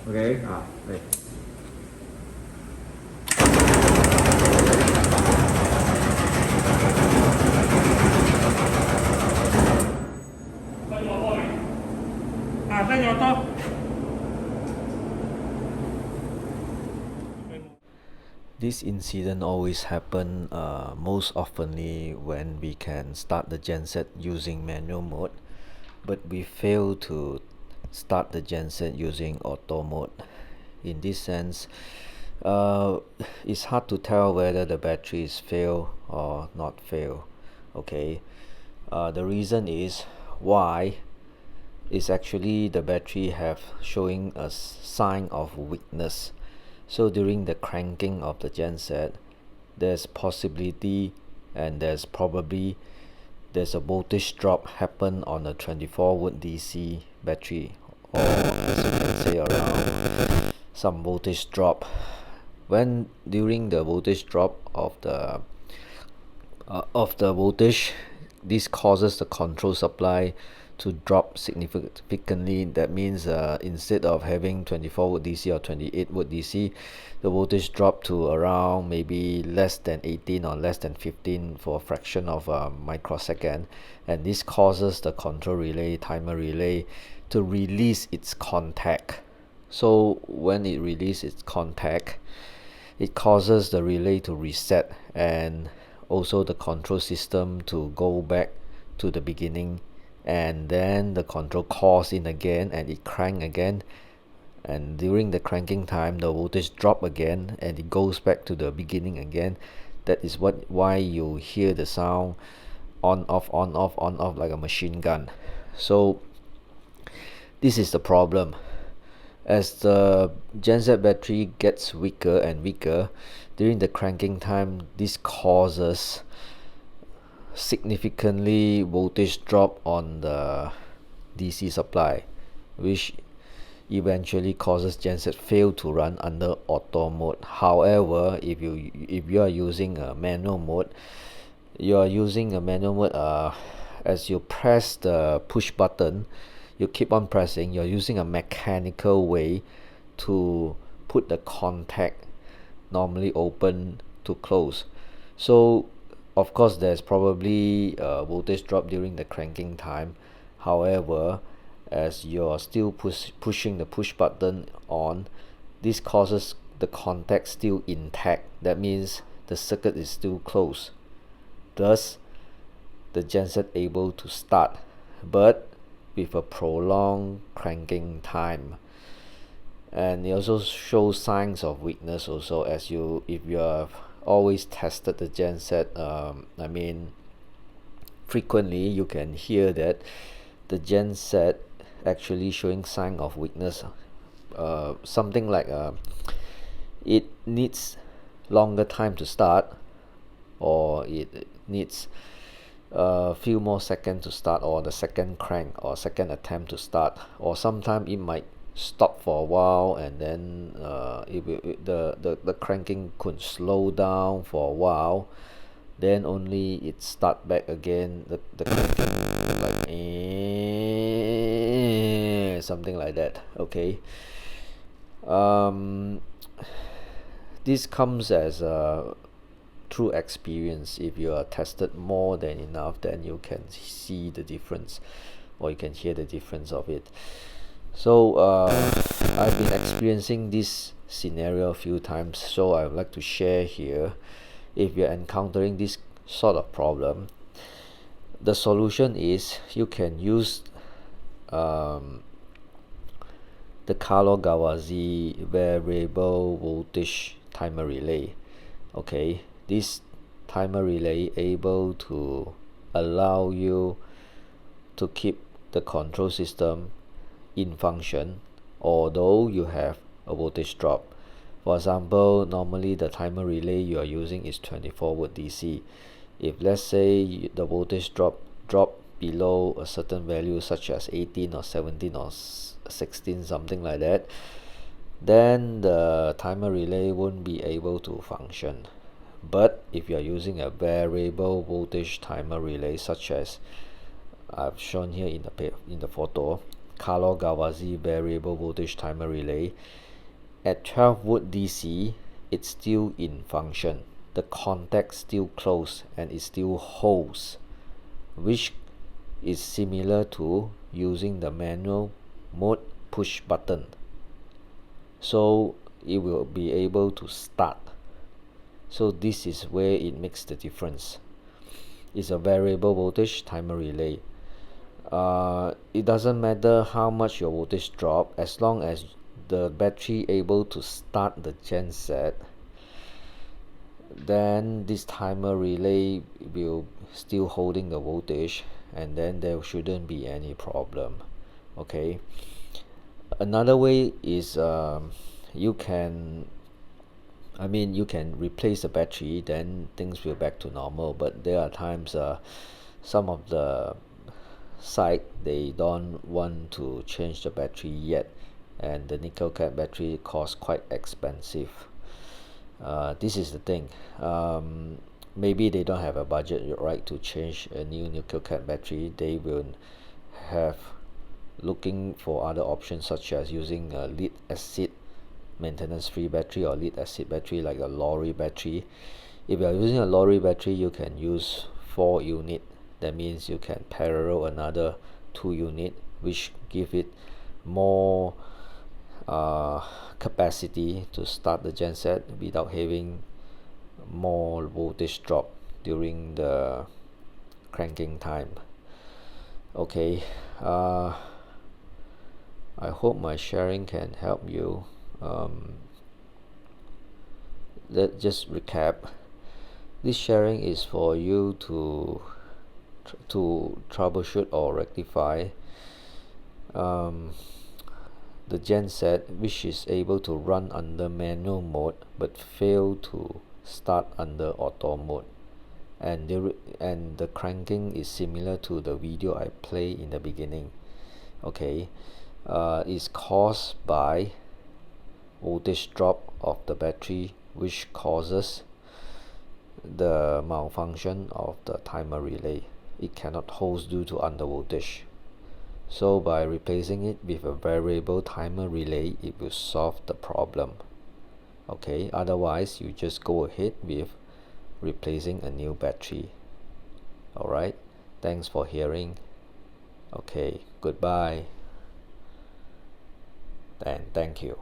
Okay, đây. Tay nhỏ to. This incident always happen most oftenly when we can start the genset using manual mode, but we fail to start the genset using auto mode. In this sense, it's hard to tell whether the battery is fail or not fail. Okay, the reason is why is actually the battery have showing a sign of weakness. So during the cranking of the genset, there's possibility and there's a voltage drop happen on a 24-volt DC battery, or as you can say around some voltage drop. When during the voltage drop of the voltage, this causes the control supply to drop significantly. That means instead of having 24 volt DC or 28 volt DC, the voltage drop to around maybe less than 18 or less than 15 for a fraction of a microsecond, and this causes the control relay, timer relay, to release its contact. So when it releases its contact, it causes the relay to reset and also the control system to go back to the beginning, and then the control calls in again and it crank again, and during the cranking time the voltage drop again and it goes back to the beginning again. That is why you hear the sound on off on off on off like a machine gun. So this is the problem. As the genset battery gets weaker and weaker during the cranking time, this causes significantly voltage drop on the DC supply, which eventually causes genset fail to run under auto mode. However, if you are using a manual mode, as you press the push button, you keep on pressing, you're using a mechanical way to put the contact normally open to close. So of course there's probably a voltage drop during the cranking time. However, as you're still pushing the push button on, this causes the contact still intact. That means the circuit is still closed, thus the genset able to start, but with a prolonged cranking time. And it also shows signs of weakness also, as if you have always tested the genset, frequently you can hear that the genset actually showing sign of weakness, something like it needs longer time to start, or it needs a few more seconds to start, or the second crank or second attempt to start, or sometimes it might stop for a while and then the cranking could slow down for a while, then only it start back again, the cranking, like something like that. Okay, this comes as a through experience. If you are tested more than enough, then you can see the difference, or you can hear the difference of it. So I've been experiencing this scenario a few times, so I would like to share here. If you're encountering this sort of problem, the solution is you can use the Gawazi variable voltage timer relay. Okay, this timer relay able to allow you to keep the control system in function although you have a voltage drop. For example, normally the timer relay you are using is 24 volt DC. If let's say the voltage drop below a certain value, such as 18 or 17 or 16, something like that, then the timer relay won't be able to function. But if you are using a variable voltage timer relay, such as I've shown here in the photo, Gawasi variable voltage timer relay. At 12 volt DC, it's still in function. The contact still closed and it still holds, which is similar to using the manual mode push button. So it will be able to start. So this is where it makes the difference. It's a variable voltage timer relay. It doesn't matter how much your voltage drop, as long as the battery able to start the genset, then this timer relay will still holding the voltage, and then there shouldn't be any problem. Okay, another way is you can replace the battery, then things will back to normal. But there are times some of the site, they don't want to change the battery yet, and the nickel cat battery cost quite expensive. This is the thing, maybe they don't have a budget right to change a new nickel cat battery. They will have looking for other options, such as using a lead acid maintenance free battery or lead acid battery, like a lorry battery. If you are using a lorry battery, you can use 4 unit. That means you can parallel another 2 unit, which give it more capacity to start the genset without having more voltage drop during the cranking time. Okay, I hope my sharing can help you. Let's just recap. This sharing is for you to troubleshoot or rectify the genset which is able to run under manual mode but fail to start under auto mode, and the cranking is similar to the video I play in the beginning. Okay, is caused by voltage drop of the battery, which causes the malfunction of the timer relay. It cannot hold due to under voltage. So by replacing it with a variable timer relay, it will solve the problem. Okay, otherwise you just go ahead with replacing a new battery. Alright, thanks for hearing. Okay, goodbye, and thank you.